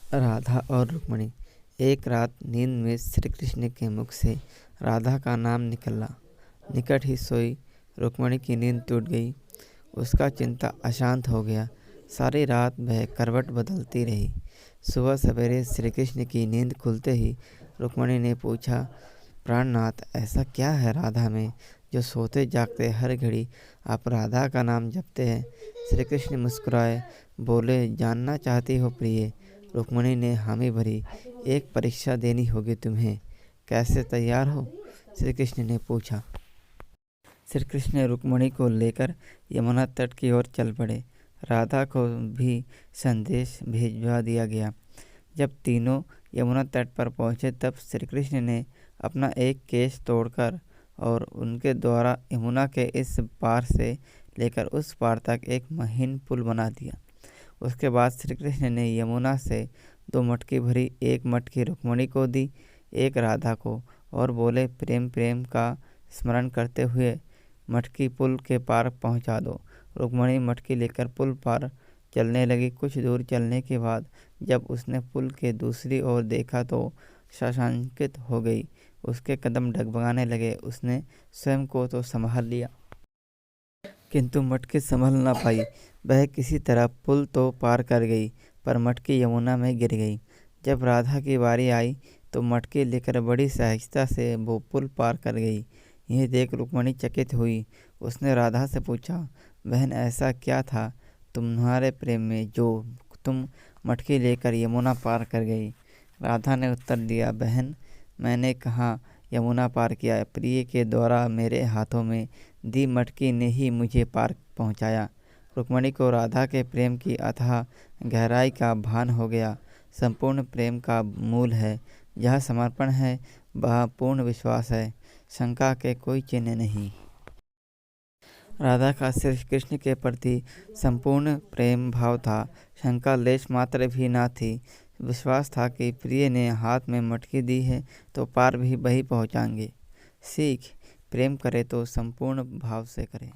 राधा और रुक्मिणी। एक रात नींद में श्री कृष्ण के मुख से राधा का नाम निकला। निकट ही सोई रुक्मिणी की नींद टूट गई। उसका चिंता अशांत हो गया। सारी रात वह करवट बदलती रही। सुबह सवेरे श्री कृष्ण की नींद खुलते ही रुक्मिणी ने पूछा, प्राणनाथ, ऐसा क्या है राधा में जो सोते जागते हर घड़ी आप राधा का नाम जपते हैं? श्री कृष्ण मुस्कुराए, बोले, जानना चाहती हो प्रिय? रुक्मिणी ने हामी भरी। एक परीक्षा देनी होगी तुम्हें, कैसे, तैयार हो? श्री कृष्ण ने पूछा। श्री कृष्ण रुक्मिणी को लेकर यमुना तट की ओर चल पड़े। राधा को भी संदेश भिजवा दिया गया। जब तीनों यमुना तट पर पहुँचे तब श्री कृष्ण ने अपना एक केश तोड़कर और उनके द्वारा यमुना के इस पार से लेकर उस पार तक एक महीन पुल बना दिया। उसके बाद श्री कृष्ण ने यमुना से 2 मटकी भरी, एक मटकी रुक्मिणी को दी, एक राधा को, और बोले, प्रेम प्रेम का स्मरण करते हुए मटकी पुल के पार पहुंचा दो। रुक्मिणी मटकी लेकर पुल पार चलने लगी। कुछ दूर चलने के बाद जब उसने पुल के दूसरी ओर देखा तो साशंकित हो गई। उसके कदम डगमगाने लगे। उसने स्वयं को तो संभाल लिया, किंतु मटकी संभल न पाई। वह किसी तरह पुल तो पार कर गई, पर मटकी यमुना में गिर गई। जब राधा की बारी आई तो मटकी लेकर बड़ी सहजता से वो पुल पार कर गई। यह देख रुक्मिणी चकित हुई। उसने राधा से पूछा, बहन, ऐसा क्या था तुम्हारे प्रेम में जो तुम मटकी लेकर यमुना पार कर गई? राधा ने उत्तर दिया, बहन, मैंने कहाँ यमुना पार किया, प्रिय के द्वारा मेरे हाथों में दी मटकी ने ही मुझे पार पहुँचाया। रुक्मिणी को राधा के प्रेम की अथाह गहराई का भान हो गया। संपूर्ण प्रेम का मूल है जहाँ समर्पण है, वह पूर्ण विश्वास है, शंका के कोई चिन्ह नहीं। राधा का श्री कृष्ण के प्रति संपूर्ण प्रेम भाव था। शंका लेश मात्र भी ना थी। विश्वास था कि प्रिय ने हाथ में मटकी दी है तो पार भी वही पहुँचाएंगे। सीख, प्रेम करे तो संपूर्ण भाव से करे।